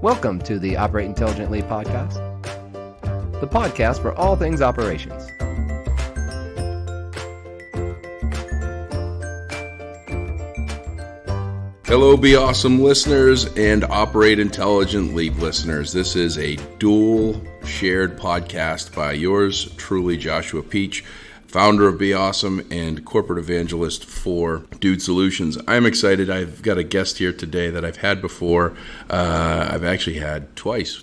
Welcome to the Operate Intelligently podcast, the podcast for all things operations. Hello, Be Awesome listeners and Operate Intelligently listeners. This is a dual shared podcast by yours truly, Joshua Peach, founder of Be Awesome and corporate evangelist for Dude Solutions. I'm excited. I've got a guest here today that I've had before. I've actually had twice,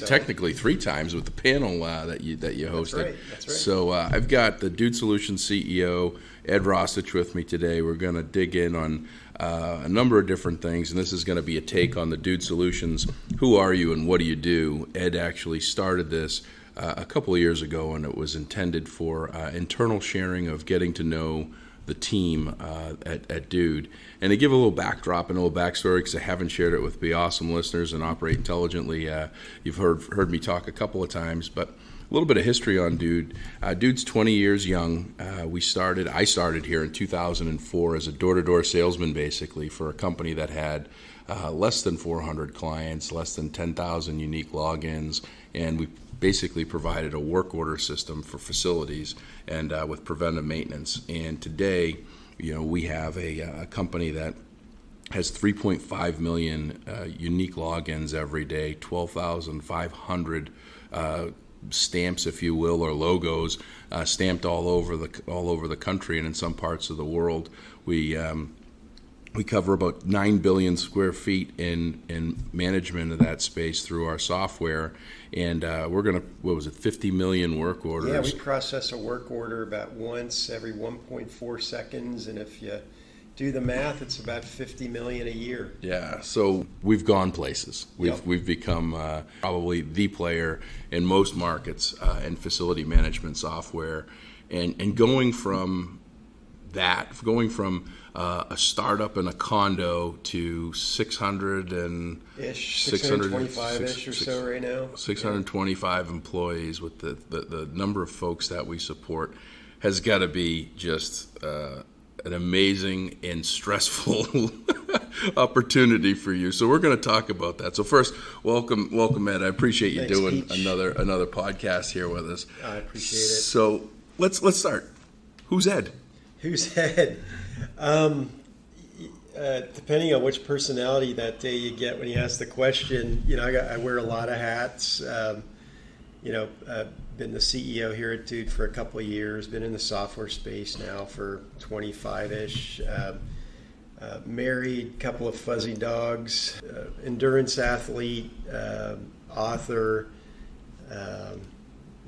technically three times with the panel that you hosted. That's right. So I've got the Dude Solutions CEO, Ed Roshitsh, with me today. We're going to dig in on a number of different things, and this is going to be a take on the Dude Solutions. Who are you and what do you do? Ed actually started this a couple of years ago, and it was intended for internal sharing of getting to know the team at Dude. And to give a little backdrop and a little backstory, because I haven't shared it with Be Awesome listeners and Operate Intelligently, you've heard me talk a couple of times, but a little bit of history on Dude. Dude's 20 years young. I started here in 2004 as a door-to-door salesman, basically, for a company that had less than 400 clients, less than 10,000 unique logins, and we basically provided a work order system for facilities and with preventive maintenance. And today, we have a company that has 3.5 million unique logins every day, 12,500 stamps, if you will, or logos stamped all over the country, and in some parts of the world. We cover about 9 billion square feet in management of that space through our software, and we're going to, 50 million work orders? Yeah, we process a work order about once every 1.4 seconds, and if you do the math, it's about 50 million a year. Yeah, so we've gone places. We've become probably the player in most markets in facility management software, and going from a startup in a condo to 625-ish or so right now. 625 employees with the number of folks that we support has got to be just an amazing and stressful opportunity for you. So we're going to talk about that. So first, welcome, Ed. I appreciate you doing Peach. another podcast here with us. I appreciate it. So let's start. Who's Ed? Who's Ed? Depending on which personality that day you get when you ask the question, I wear a lot of hats. I've been the CEO here at Dude for a couple of years, been in the software space now for 25-ish, married, couple of fuzzy dogs, endurance athlete, author,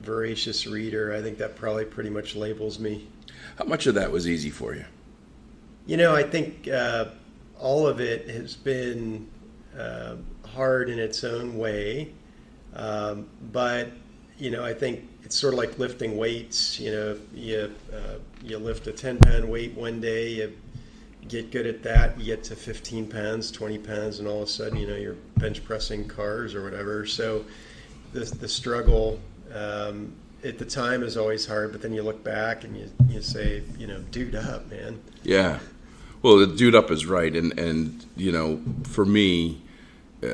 voracious reader. I think that probably pretty much labels me. How much of that was easy for you? I think all of it has been hard in its own way, but I think it's sort of like lifting weights. You lift a 10-pound weight one day, you get good at that, you get to 15 pounds, 20 pounds, and all of a sudden, you're bench pressing cars or whatever. So the struggle at the time is always hard, but then you look back and you say, dude up, man. Yeah. Well, the dude up is right. And for me,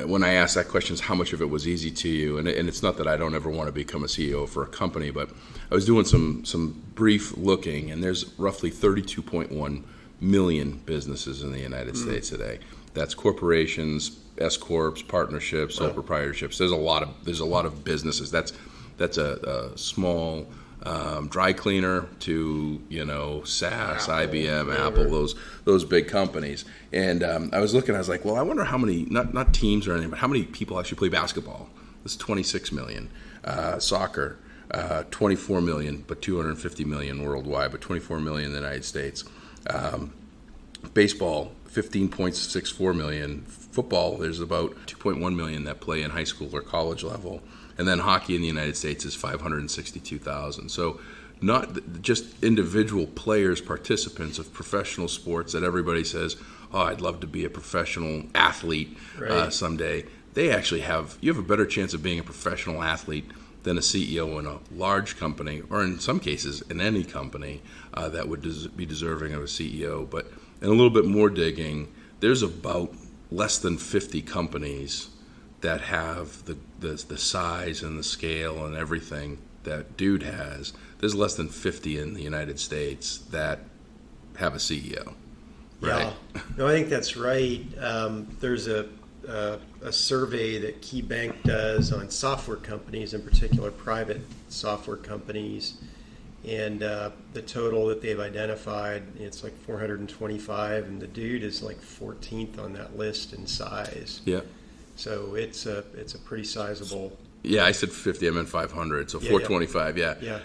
when I ask that question, is how much of it was easy to you? And it's not that I don't ever want to become a CEO for a company, but I was doing some brief looking, and there's roughly 32.1 million businesses in the United States today. That's corporations, S-corps, partnerships, sole proprietorships. There's a lot of businesses. That's a small dry cleaner to SAS, IBM, Apple, those big companies. And I was looking, I was like, well, I wonder how many, not teams or anything, but how many people actually play basketball. This is 26 million. Soccer, 24 million, but 250 million worldwide, but 24 million in the United States. Baseball, 15.64 million. Football, there's about 2.1 million that play in high school or college level. And then hockey in the United States is 562,000. So not just individual players, participants of professional sports that everybody says, oh, I'd love to be a professional athlete someday. You have a better chance of being a professional athlete than a CEO in a large company, or in some cases in any company that would be deserving of a CEO. But in a little bit more digging, there's about less than 50 companies that have the size and the scale and everything that Dude has, there's less than 50 in the United States that have a CEO. Right? Yeah, no, I think that's right. There's a survey that KeyBank does on software companies, in particular private software companies, and the total that they've identified, it's like 425, and the Dude is like 14th on that list in size. Yeah. So it's a pretty sizable. Yeah, I said 50. I meant 500. So 425. Yeah.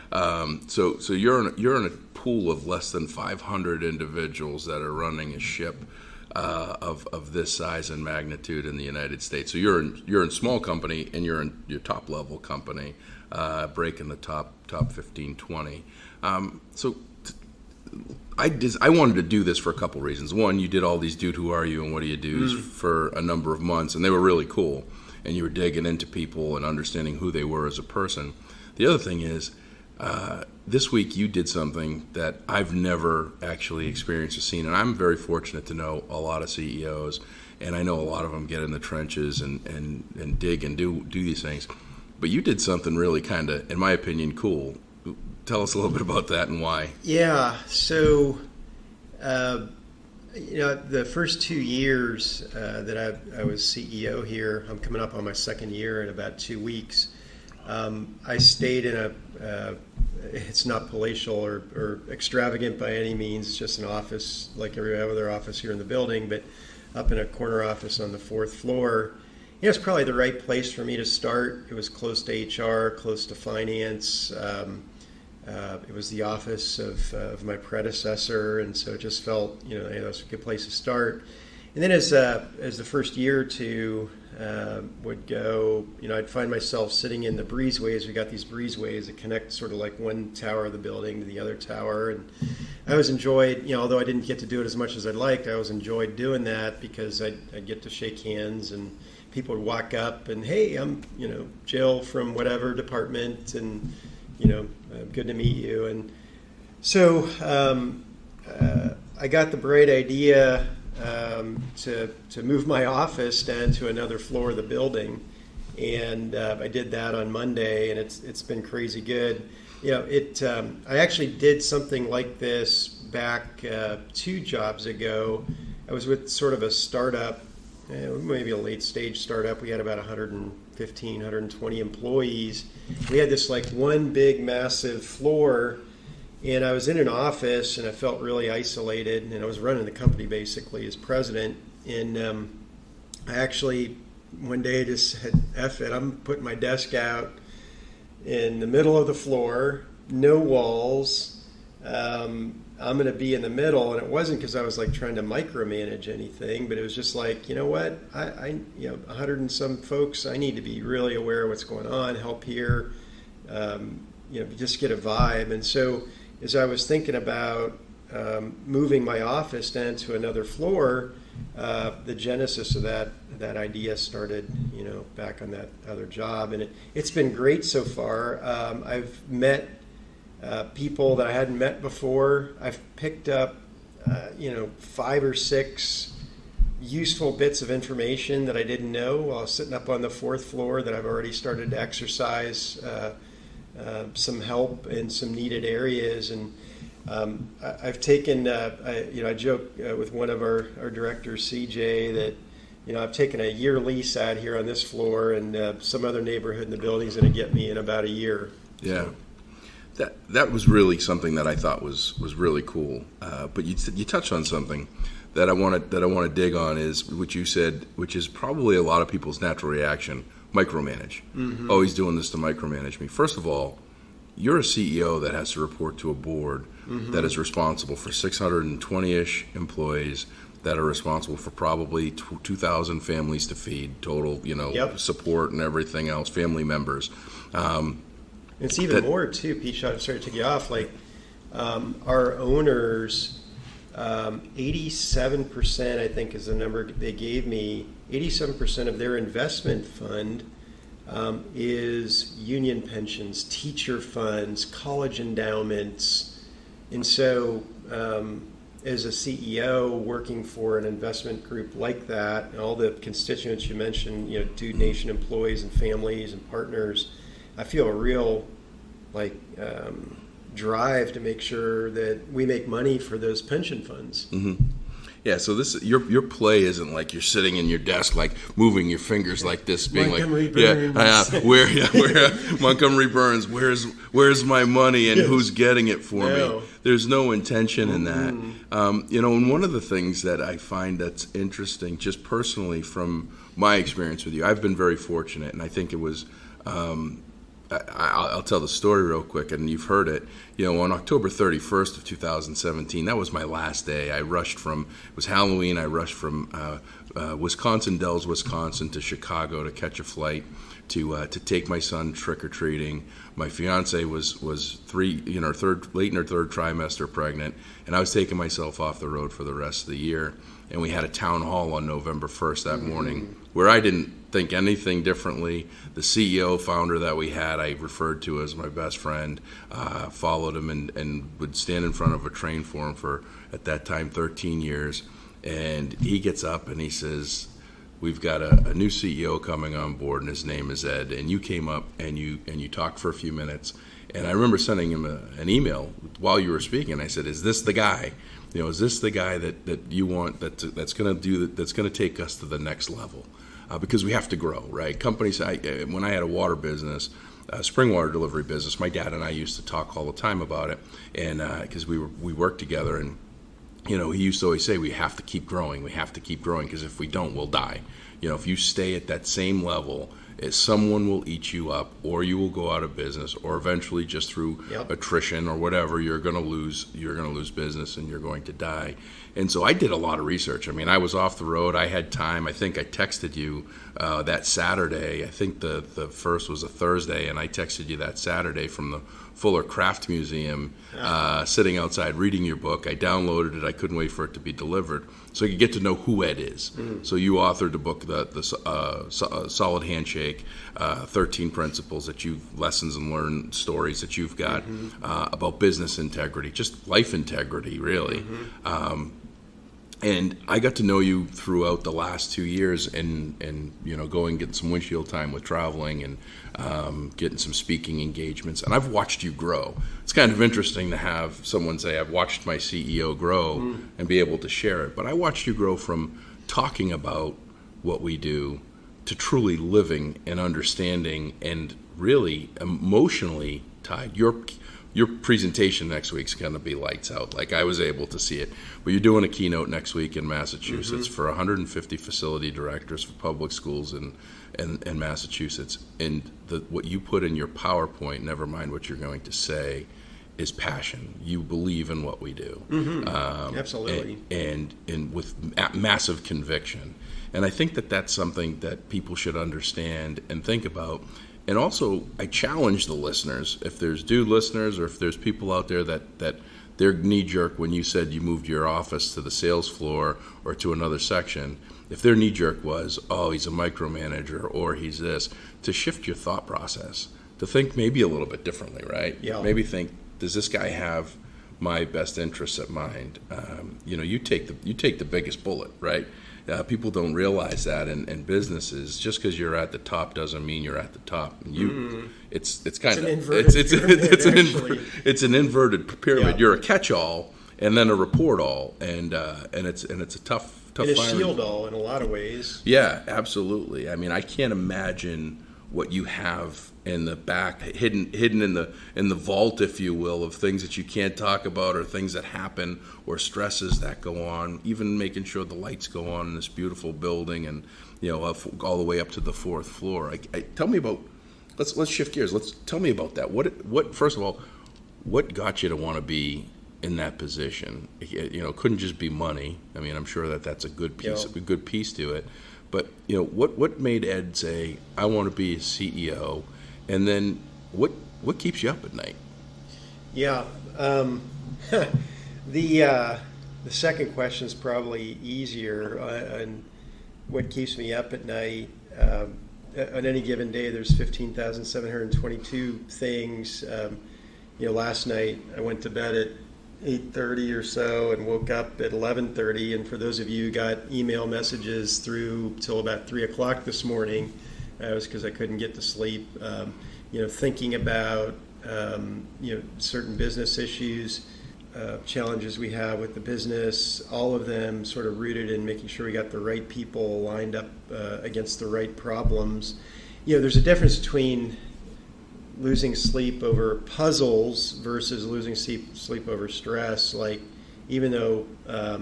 So you're in a pool of less than 500 individuals that are running a ship of this size and magnitude in the United States. So you're in small company, and you're in your top level company, breaking the top 15, 20. I wanted to do this for a couple reasons. One, you did all these Dude, Who Are You and What Do You Do's for a number of months, and they were really cool. And you were digging into people and understanding who they were as a person. The other thing is, this week you did something that I've never actually experienced or seen, and I'm very fortunate to know a lot of CEOs, and I know a lot of them get in the trenches and dig and do these things. But you did something really kind of, in my opinion, cool. Tell us a little bit about that and why. Yeah, so the first 2 years that I was CEO here, I'm coming up on my second year in about 2 weeks. I stayed in it's not palatial or extravagant by any means. It's just an office like every other office here in the building, but up in a corner office on the 4th floor. It's probably the right place for me to start. It was close to HR, close to finance. It was the office of my predecessor, and so it just felt, that was a good place to start. And then as the first year or two would go, I'd find myself sitting in the breezeways. We got these breezeways that connect sort of like one tower of the building to the other tower, and I always enjoyed, although I didn't get to do it as much as I'd liked, I always enjoyed doing that because I'd get to shake hands, and people would walk up and, hey, I'm Jill from whatever department, and good to meet you. And so I got the bright idea to move my office down to another floor of the building, and I did that on Monday, and it's been crazy good. I actually did something like this back 2 jobs ago. I was with sort of a startup, maybe a late stage startup. We had about 115, 120 employees. We had this like one big massive floor, and I was in an office, and I felt really isolated, and I was running the company basically as president. And I actually one day just said, F it, I'm putting my desk out in the middle of the floor, no walls. I'm going to be in the middle. And it wasn't because I was like trying to micromanage anything, but it was just like, what, I 100 and some folks, I need to be really aware of what's going on, help here, just get a vibe. And so as I was thinking about moving my office down to another floor, the genesis of that idea started, back on that other job. And it's been great so far. I've met people that I hadn't met before. I've picked up, 5 or 6 useful bits of information that I didn't know while I was sitting up on the 4th floor that I've already started to exercise some help in some needed areas. And I've taken, I joke with one of our directors, CJ, that, I've taken a year lease out here on this floor, and some other neighborhood in the building is going to get me in about a year. Yeah. That was really something that I thought was really cool. But you touched on something that I want to dig on, is what you said, which is probably a lot of people's natural reaction: micromanage. Mm-hmm. Oh, he's doing this to micromanage me. First of all, you're a CEO that has to report to a board that is responsible for 620-ish employees, that are responsible for probably 2,000 families to feed, total, support and everything else, family members. It's even more too, Pete. Sorry to take you off. Like our owners, 87%, I think, is the number they gave me. 87% of their investment fund is union pensions, teacher funds, college endowments, and so as a CEO working for an investment group like that, and all the constituents you mentioned, Dude Nation employees and families and partners, I feel a real drive to make sure that we make money for those pension funds. Mm-hmm. Yeah, so this your play isn't like you're sitting in your desk, like moving your fingers like this, being Montgomery Burns. Montgomery Burns, where's my money and who's getting it for me? There's no intention in that. And one of the things that I find that's interesting, just personally from my experience with you, I've been very fortunate, and I think it was. I'll tell the story real quick, and you've heard it. On October 31st of 2017, that was my last day. I rushed it was Halloween, I rushed from Dells, Wisconsin to Chicago to catch a flight to take my son trick-or-treating. My fiance was late in her third trimester pregnant, and I was taking myself off the road for the rest of the year. And we had a town hall on November 1st that morning where I didn't think anything differently. The CEO founder that we had, I referred to as my best friend, followed him and would stand in front of a train for him for, at that time, 13 years. And he gets up and he says, we've got a new CEO coming on board, and his name is Ed. And you came up and you talked for a few minutes. And I remember sending him an email while you were speaking. I said, is this the guy? Is this the guy that you want that's going to take us to the next level? Because we have to grow, right? Companies. When I had a water business, spring water delivery business, my dad and I used to talk all the time about it, and because we worked together, and he used to always say we have to keep growing. We have to keep growing because if we don't, we'll die. If you stay at that same level, someone will eat you up, or you will go out of business, or eventually just through attrition or whatever, you're going to lose business and you're going to die. And so I did a lot of research. I mean, I was off the road. I had time. I think I texted you that Saturday. I think the first was a Thursday, and I texted you that Saturday from the Fuller Craft Museum, sitting outside reading your book. I downloaded it. I couldn't wait for it to be delivered so I could get to know who Ed is. So you authored the book, the Solid Handshake, 13 principles lessons and learned stories that you've got about business integrity, just life integrity, really. And I got to know you throughout the last 2 years, and getting some windshield time with traveling and getting some speaking engagements. And I've watched you grow. It's kind of interesting to have someone say, I've watched my CEO grow and be able to share it. But I watched you grow from talking about what we do to truly living and understanding and really emotionally tied. Your presentation next week's going to be lights out. Like, I was able to see it. But you're doing a keynote next week in Massachusetts for 150 facility directors for public schools in Massachusetts. And what you put in your PowerPoint, never mind what you're going to say, is passion. You believe in what we do. Absolutely. And with massive conviction. And I think that's something that people should understand and think about. And also, I challenge the listeners, if there's dude listeners or if there's people out there that they're knee-jerk when you said you moved your office to the sales floor or to another section, if their knee-jerk was, oh, he's a micromanager or he's this, to shift your thought process, to think maybe a little bit differently, right? Yeah. Maybe think, does this guy have my best interests at mind? You take the biggest bullet, right? People don't realize that in businesses. Just because you're at the top doesn't mean you're at the top. It's an inverted pyramid. Yeah. You're a catch-all and then a report-all, and it's a tough. And a shield-all in a lot of ways. Yeah, absolutely. I mean, I can't imagine what you have in the back, hidden in the vault, if you will, of things that you can't talk about or things that happen or stresses that go on, even making sure the lights go on in this beautiful building and, all the way up to the fourth floor. Tell me about, let's shift gears. Tell me about that. What first of all, what got you to want to be in that position? It couldn't just be money. I mean, I'm sure that's a good piece to it. But what made Ed say, I want to be a CEO? And then what keeps you up at night? Yeah, the second question is probably easier. And what keeps me up at night? On any given day, there's 15,722 things. Last night I went to bed at 8:30 or so and woke up at 11:30. And for those of you who got email messages through till about 3 o'clock this morning, it was because I couldn't get to sleep. Thinking about certain business issues, challenges we have with the business, all of them sort of rooted in making sure we got the right people lined up against the right problems. There's a difference between losing sleep over puzzles versus losing sleep over stress. Like, even though I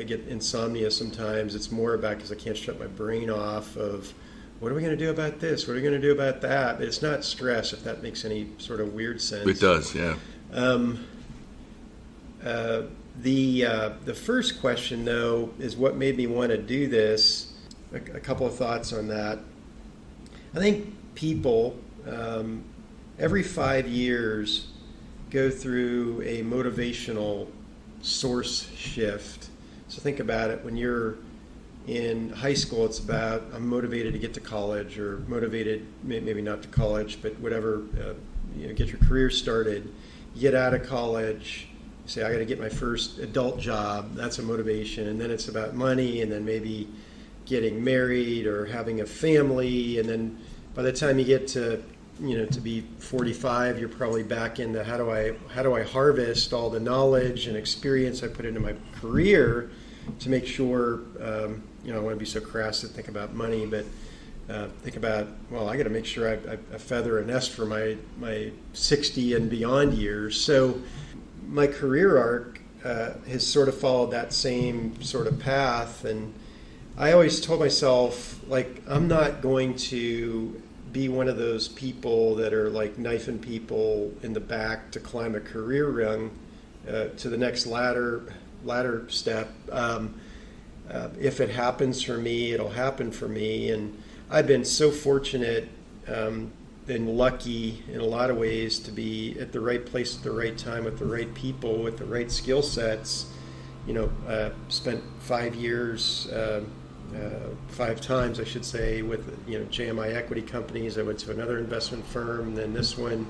get insomnia sometimes, it's more about because I can't shut my brain off of what are we going to do about this? What are we going to do about that? It's not stress, if that makes any sort of weird sense. It does, yeah. The first question, though, is what made me want to do this. A couple of thoughts on that. I think people every 5 years go through a motivational source shift. So think about it. When you're in high school, it's about I'm motivated to get to college, or motivated maybe not to college, but whatever, get your career started. You get out of college, you say I got to get my first adult job. That's a motivation, and then it's about money, and then maybe getting married or having a family, and then by the time you get to be 45, you're probably back into how do I harvest all the knowledge and experience I put into my career to make sure, I don't want to be so crass to think about money, but think about, well, I got to make sure I feather a nest for my 60 and beyond years. So my career arc has sort of followed that same sort of path, and I always told myself, like, I'm not going to be one of those people that are like knifing people in the back to climb a career rung to the next ladder step. If it happens for me, it'll happen for me. And I've been so fortunate and lucky in a lot of ways to be at the right place at the right time with the right people with the right skill sets. Spent 5 years, 5 times, I should say, with JMI equity companies. I went to another investment firm, and then this one.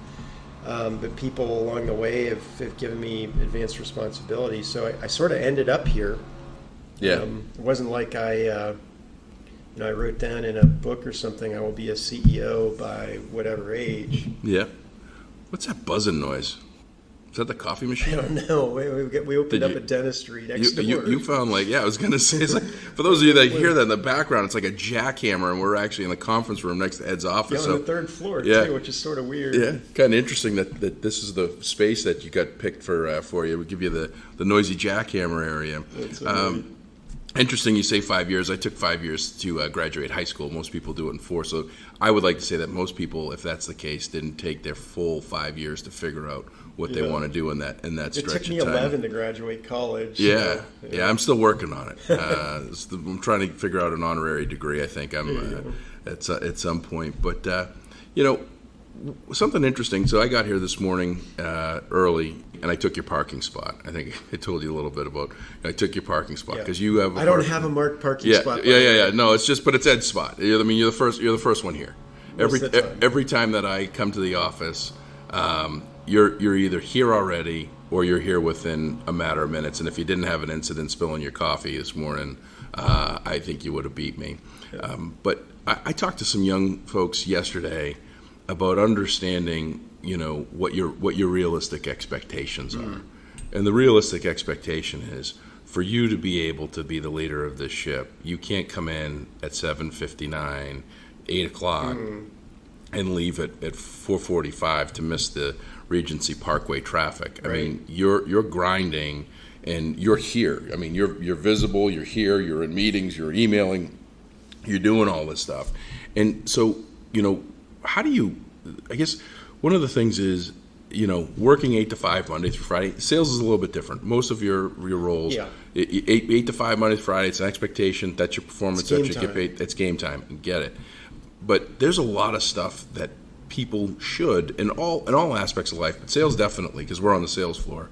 But people along the way have given me advanced responsibility. So I sort of ended up here. Yeah. It wasn't like I wrote down in a book or something, I will be a CEO by whatever age. Yeah. What's that buzzing noise? Is that the coffee machine? I don't know. We opened up a dentistry next door. You found, like, I was going to say, it's like, for those of you that hear that in the background, it's like a jackhammer, and we're actually in the conference room next to Ed's office. On the 3rd floor, too, which is sort of weird. Yeah, kind of interesting that this is the space that you got picked for you. We give you the noisy jackhammer area. Interesting you say 5 years. I took 5 years to graduate high school. Most people do it in 4. So I would like to say that most people, if that's the case, didn't take their full 5 years to figure out what they want to do in that stretch of time. It took me 11 to graduate college. Yeah, I'm still working on it. I'm trying to figure out an honorary degree. I think I'm at some point. But something interesting. So I got here this morning early, and I took your parking spot. I think I told you a little bit about. I took your parking spot because you have. I don't have a marked parking spot. Yeah. No, it's just, but it's Ed's spot. You're the first one here. Every time that I come to the office, you're either here already or you're here within a matter of minutes. And if you didn't have an incident spilling your coffee this morning, I think you would have beat me. But I talked to some young folks yesterday about understanding, what your realistic expectations are. And the realistic expectation is for you to be able to be the leader of this ship. You can't come in at 7:59, 8 o'clock, and leave at 4:45 to miss the Regency Parkway traffic. Right. I mean, you're grinding, and you're here. I mean, you're visible. You're here. You're in meetings. You're emailing. You're doing all this stuff, and so how do you? I guess one of the things is working 8 to 5 Monday through Friday. Sales is a little bit different. Most of your roles, 8 to 5 Monday through Friday. It's an expectation. That's your performance. That you get paid. That's game time. And get it. But there's a lot of stuff that people should in all aspects of life, but sales definitely, because we're on the sales floor.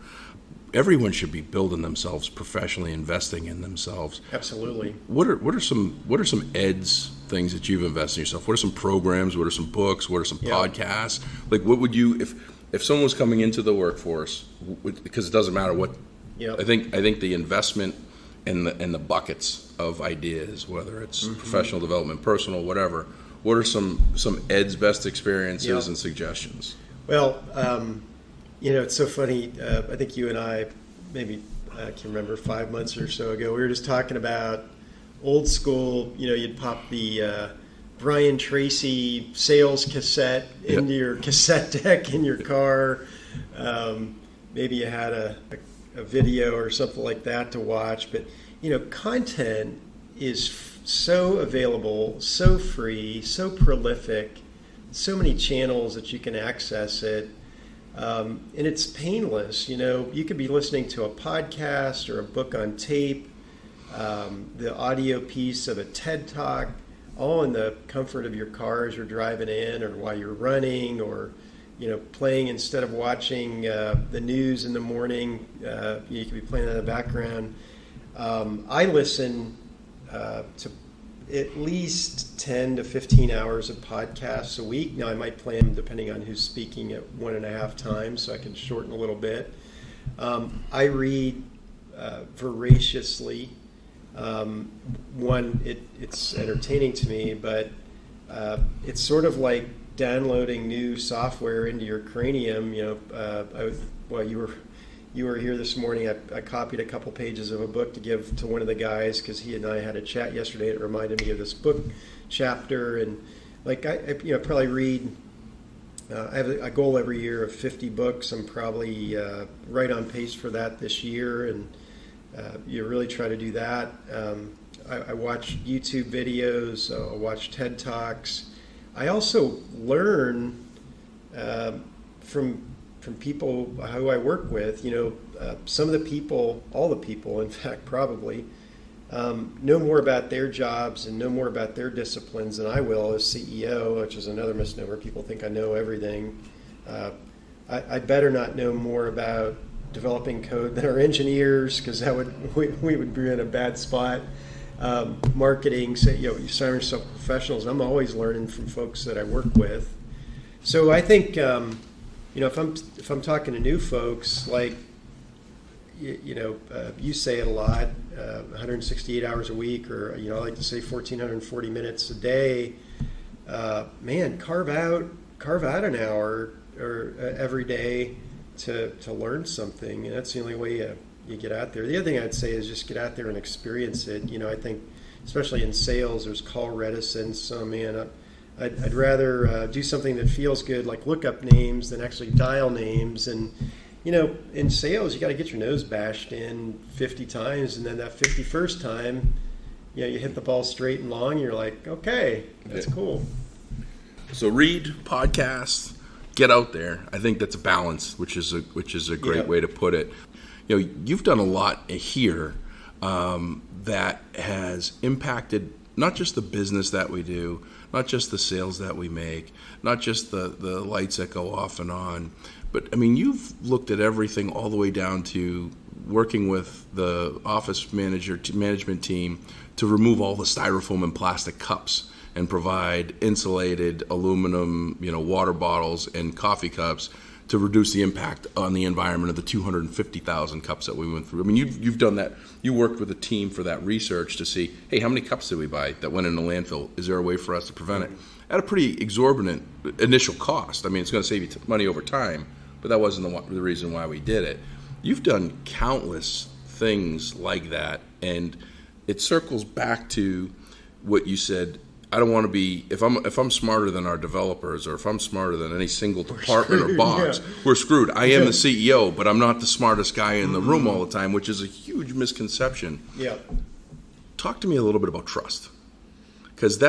Everyone should be building themselves professionally, investing in themselves. Absolutely. What are some Ed's things that you've invested in yourself? What are some programs? What are some books? What are some podcasts? Like, what would you, if someone was coming into the workforce, because it doesn't matter what, Yep. I think the investment and the buckets of ideas, whether it's professional development, personal, whatever. What are some Ed's best experiences Yep. and suggestions? Well, it's so funny. I think you and I, maybe I can remember 5 months or so ago, we were just talking about old school. You'd pop the Brian Tracy sales cassette into your cassette deck in your car. Maybe you had a video or something like that to watch. But, content is so available, so free, so prolific, so many channels that you can access it. And it's painless. You could be listening to a podcast or a book on tape, the audio piece of a TED Talk, all in the comfort of your car as you're driving in or while you're running, or playing instead of watching the news in the morning. You could be playing in the background. I listen to at least 10 to 15 hours of podcasts a week. Now, I might play them depending on who's speaking at 1.5 times, so I can shorten a little bit. I read voraciously. It's entertaining to me, but it's sort of like downloading new software into your cranium. You were here this morning. I copied a couple pages of a book to give to one of the guys because he and I had a chat yesterday. It reminded me of this book chapter, and I probably read. I have a goal every year of 50 books. I'm probably right on pace for that this year, and you really try to do that. I watch YouTube videos. I watch TED Talks. I also learn from people who I work with. Some of the people, all the people, in fact, probably know more about their jobs and know more about their disciplines than I will as CEO, which is another misnomer. People think I know everything. I better not know more about developing code than our engineers, because we would be in a bad spot. Marketing, you surround yourself with professionals. I'm always learning from folks that I work with. So I think if I'm talking to new folks, you say it a lot, 168 hours a week, or I like to say 1,440 minutes a day. Man, carve out an hour or every day to learn something, and that's the only way you get out there. The other thing I'd say is just get out there and experience it. I think especially in sales, there's call reticence. So man, I'd rather do something that feels good, like look up names, than actually dial names. And in sales, you got to get your nose bashed in 50 times, and then that 51st time, you hit the ball straight and long. You're like, okay, that's cool. So read podcasts, get out there. I think that's a balance, which is a great way to put it. You've done a lot here that has impacted not just the business that we do, not just the sales that we make, not just the lights that go off and on, but you've looked at everything all the way down to working with the office management team to remove all the styrofoam and plastic cups and provide insulated aluminum, water bottles and coffee cups to reduce the impact on the environment of the 250,000 cups that we went through. You've done that. You worked with a team for that research to see, hey, how many cups did we buy that went in the landfill? Is there a way for us to prevent it? At a pretty exorbitant initial cost. It's going to save you money over time, but that wasn't the reason why we did it. You've done countless things like that, and it circles back to what you said. I don't want to be, if I'm smarter than our developers, or if I'm smarter than any single department or box, we're screwed. I am the CEO, but I'm not the smartest guy in the room all the time, which is a huge misconception. Yeah. Talk to me a little bit about trust. Because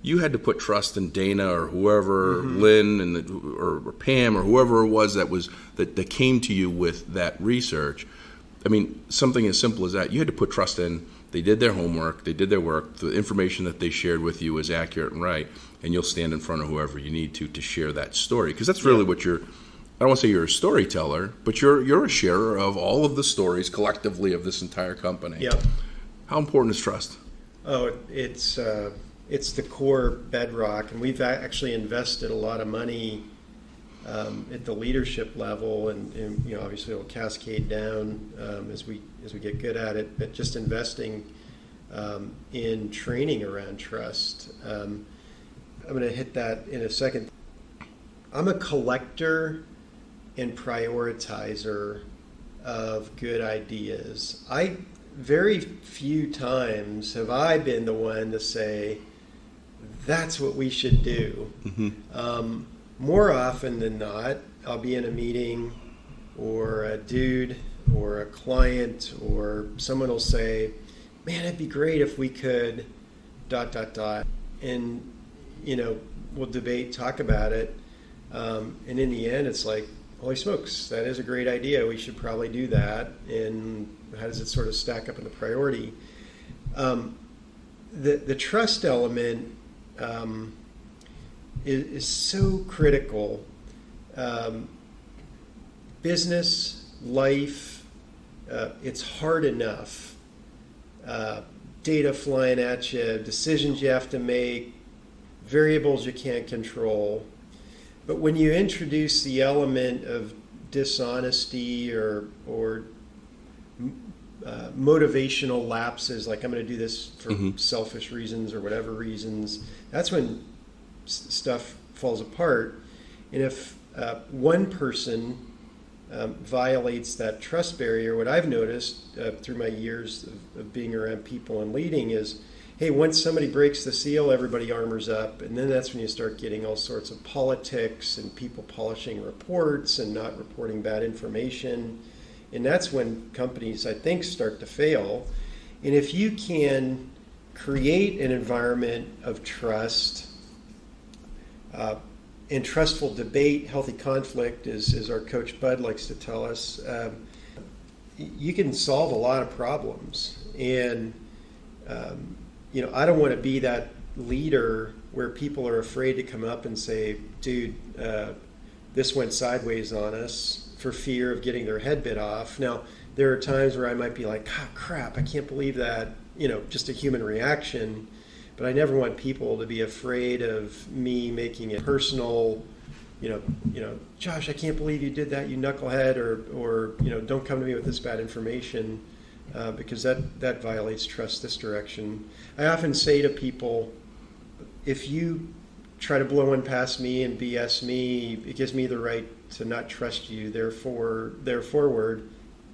you had to put trust in Dana or whoever, Lynn or Pam or whoever it was that came to you with that research. Something as simple as that. You had to put trust in. They did their homework. They did their work. The information that they shared with you is accurate and right, and you'll stand in front of whoever you need to share that story. Because that's really what you're. I don't want to say you're a storyteller, but you're a sharer of all of the stories collectively of this entire company. Yeah. How important is trust? Oh, it's the core bedrock, and we've actually invested a lot of money at the leadership level, and obviously it'll cascade down as we get good at it. But just investing in training around trust. I'm going to hit that in a second. I'm a collector and prioritizer of good ideas. Very few times have I been the one to say, that's what we should do. Mm-hmm. More often than not, I'll be in a meeting or a dude or a client or someone will say, man, it'd be great if we could ... And, we'll debate, talk about it. And in the end, it's like, holy smokes, that is a great idea. We should probably do that. And how does it sort of stack up in the priority? The trust element is so critical. Business, life, it's hard enough. Data flying at you, decisions you have to make, variables you can't control. But when you introduce the element of dishonesty or motivational lapses, like I'm going to do this for selfish reasons or whatever reasons, that's when stuff falls apart. And if one person violates that trust barrier, what I've noticed through my years of being around people and leading is, hey, once somebody breaks the seal, everybody armors up, and then that's when you start getting all sorts of politics and people polishing reports and not reporting bad information. And that's when companies, I think, start to fail. And if you can create an environment of trust and trustful debate, healthy conflict, as our coach Bud likes to tell us, you can solve a lot of problems. And I don't want to be that leader where people are afraid to come up and say, dude, this went sideways on us, for fear of getting their head bit off. Now, there are times where I might be like, ah, crap, I can't believe that, just a human reaction. But I never want people to be afraid of me making it personal. Josh, I can't believe you did that, you knucklehead, or don't come to me with this bad information, because that violates trust this direction. I often say to people, if you try to blow one past me and BS me, it gives me the right to not trust you. Therefore,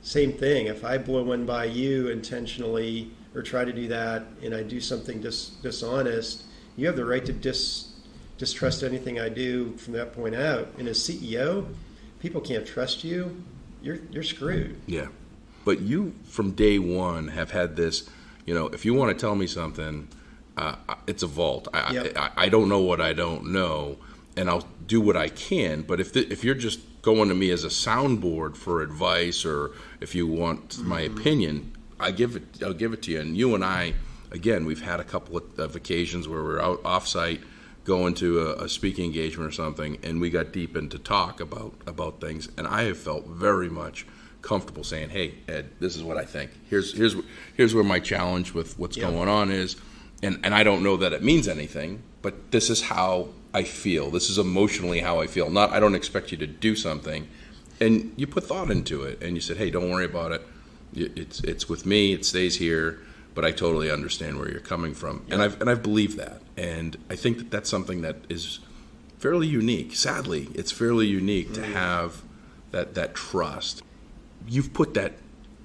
same thing. If I blow one by you intentionally or try to do that and I do something dishonest, you have the right to distrust anything I do from that point out. And as CEO, people can't trust you. You're screwed. Yeah. But you, from day one, have had this, if you want to tell me something, it's a vault. I don't know what I don't know, and I'll do what I can. But if you're just going to me as a soundboard for advice, or if you want my opinion, I'll give it to you. And you and I, again, we've had a couple of occasions where we're out offsite going to a speaking engagement or something, and we got deep into talk about things, and I have felt very much comfortable saying, hey, Ed, this is what I think. Here's where my challenge with what's going on is. And I don't know that it means anything, but this is how I feel. This is emotionally how I feel. I don't expect you to do something. And you put thought into it, and you said, hey, don't worry about it. It's with me. It stays here. But I totally understand where you're coming from. Yep. And I've believed that. And I think that that's something that is fairly unique. Sadly, it's fairly unique to have that trust. You've put that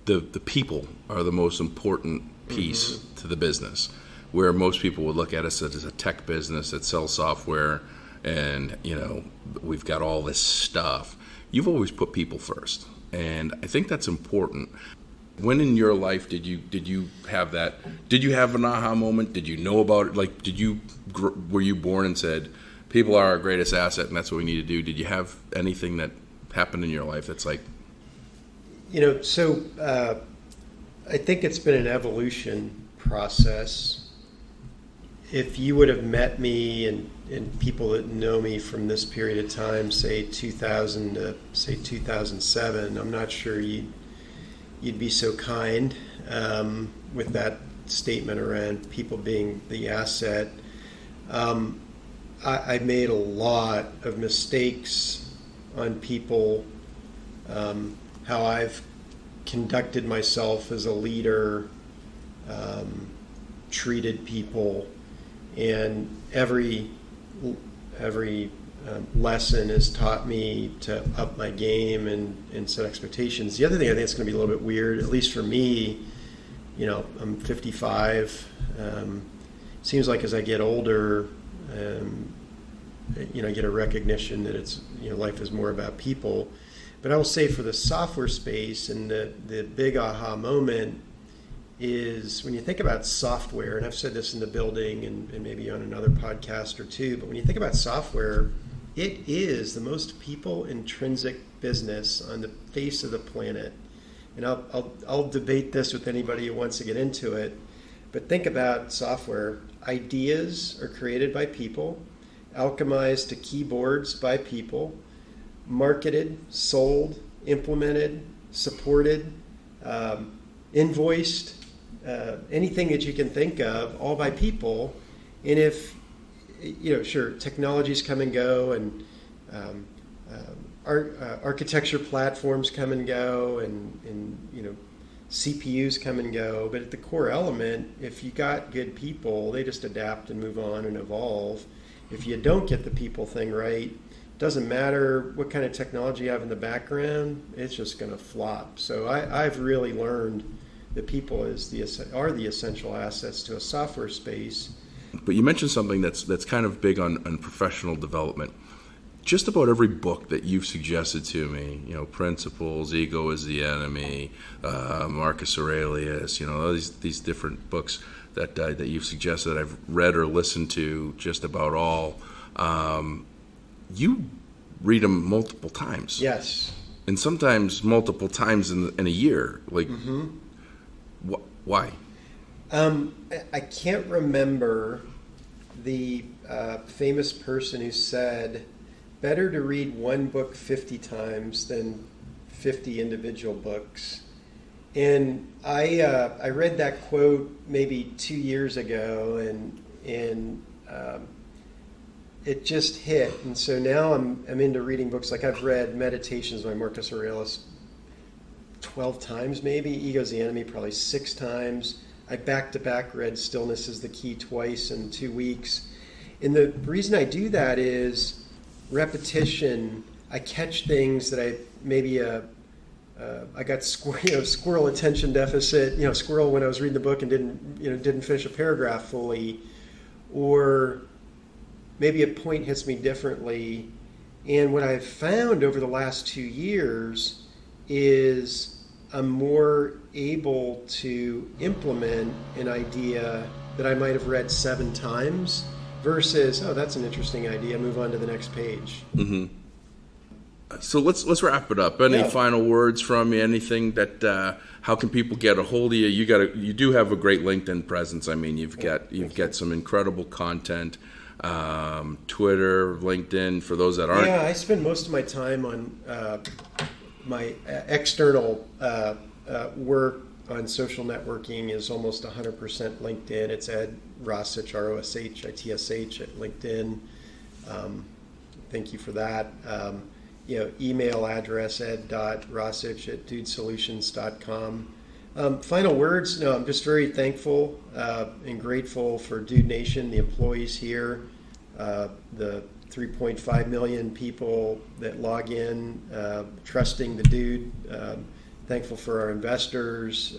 the people are the most important piece to the business, where most people would look at us as a tech business that sells software and, we've got all this stuff. You've always put people first. And I think that's important. When in your life did you have that? Did you have an aha moment? Did you know about it? Like, were you born and said, people are our greatest asset and that's what we need to do? Did you have anything that happened in your life that's like? I think it's been an evolution process. If you would have met me and people that know me from this period of time, say 2000 to say 2007, I'm not sure you'd be so kind with that statement around people being the asset. I made a lot of mistakes on people, how I've conducted myself as a leader, treated people, and every lesson has taught me to up my game and set expectations. The other thing I think it's going to be a little bit weird, at least for me, I'm 55. Seems like as I get older, I get a recognition that it's, life is more about people. But I will say for the software space, and the big aha moment is when you think about software, and I've said this in the building and maybe on another podcast or two, but when you think about software, it is the most people-intrinsic business on the face of the planet. And I'll debate this with anybody who wants to get into it, but think about software. Ideas are created by people, alchemized to keyboards by people, marketed, sold, implemented, supported, invoiced, anything that you can think of, all by people. And if, sure, technologies come and go, and architecture platforms come and go, and CPUs come and go, but at the core element, if you got good people, they just adapt and move on and evolve. If you don't get the people thing right, doesn't matter what kind of technology you have in the background, it's just going to flop. So I've really learned that people are the essential assets to a software space. But you mentioned something that's kind of big on professional development. Just about every book that you've suggested to me, Principles, Ego is the Enemy, Marcus Aurelius, these different books that you've suggested that I've read or listened to just about all. You read them multiple times. Yes. And sometimes multiple times in a year. Like, why? I can't remember the famous person who said, better to read one book 50 times than 50 individual books. And I read that quote maybe 2 years ago, and it just hit. And so now I'm into reading books. Like I've read Meditations by Marcus Aurelius 12 times maybe, Ego's the Enemy probably 6 times. I back-to-back read Stillness is the Key twice in 2 weeks. And the reason I do that is repetition. I catch things that I got squirrel attention deficit, squirrel when I was reading the book and didn't finish a paragraph fully, or maybe a point hits me differently. And what I've found over the last 2 years is I'm more able to implement an idea that I might have read 7 times versus, oh, that's an interesting idea, move on to the next page. Mm-hmm. So let's wrap it up. Any final words from you? Anything that how can people get a hold of you? You do have a great LinkedIn presence. I mean, you've got some incredible content. Twitter, LinkedIn, for those that aren't. Yeah, I spend most of my time on my external work on social networking is almost 100% LinkedIn. It's Ed Roshitsh, Roshitsh at LinkedIn. Thank you for that. Email address ed.roshitsh@dudesolutions.com. Final words, no, I'm just very thankful and grateful for Dude Nation, the employees here, the 3.5 million people that log in, trusting the Dude. Thankful for our investors.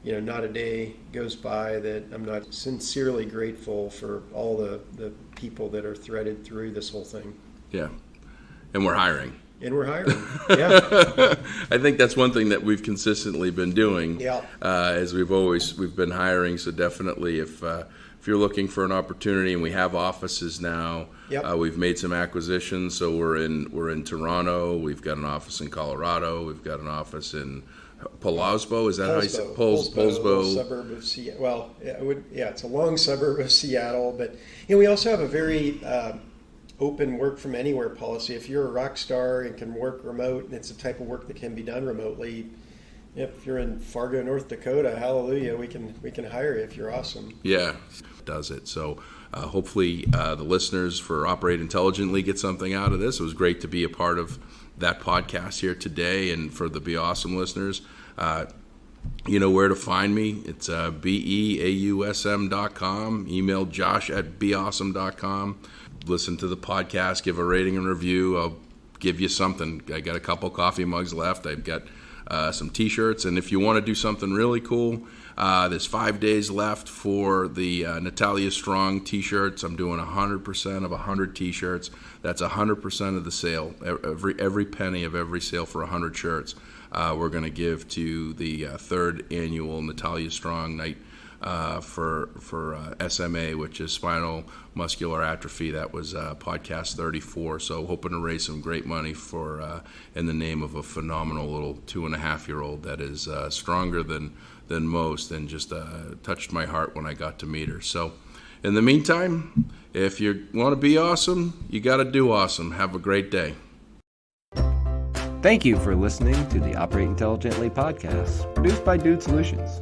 Not a day goes by that I'm not sincerely grateful for all the people that are threaded through this whole thing. Yeah. And we're hiring. Yeah. I think that's one thing that we've consistently been doing. Yeah. As we've been hiring. So definitely, if you're looking for an opportunity, and we have offices now, we've made some acquisitions. So we're in Toronto. We've got an office in Colorado. We've got an office in Polosbo. Is that how you say it? Polosbo, suburb of Seattle. Well, it's a long suburb of Seattle, but we also have a very open work from anywhere policy. If you're a rock star and can work remote, and it's the type of work that can be done remotely, Yep, if you're in Fargo, North Dakota, hallelujah, we can hire you if you're awesome. Yeah, does it. So hopefully the listeners for Operate Intelligently get something out of this. It was great to be a part of that podcast here today. And for the Be Awesome listeners, you know where to find me. It's beausm.com. Email josh@beawesome.com. Listen to the podcast, give a rating and review. I'll give you something. I got a couple coffee mugs left. I've got some T-shirts. And if you want to do something really cool, there's 5 days left for the Natalia Strong T-shirts. I'm doing 100% of 100 T-shirts. That's 100% of the sale. Every penny of every sale for 100 shirts we're going to give to the third annual Natalia Strong Night for SMA, which is spinal muscular atrophy. That was podcast 34. So hoping to raise some great money for in the name of a phenomenal little 2.5-year-old that is stronger than most, and just touched my heart when I got to meet her. So in the meantime, if you want to be awesome, you got to do awesome. Have a great day. Thank you for listening to the Operate Intelligently podcast, produced by Dude Solutions.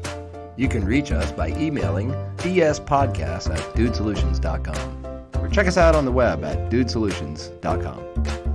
You can reach us by emailing dspodcast@dudesolutions.com or check us out on the web at dudesolutions.com.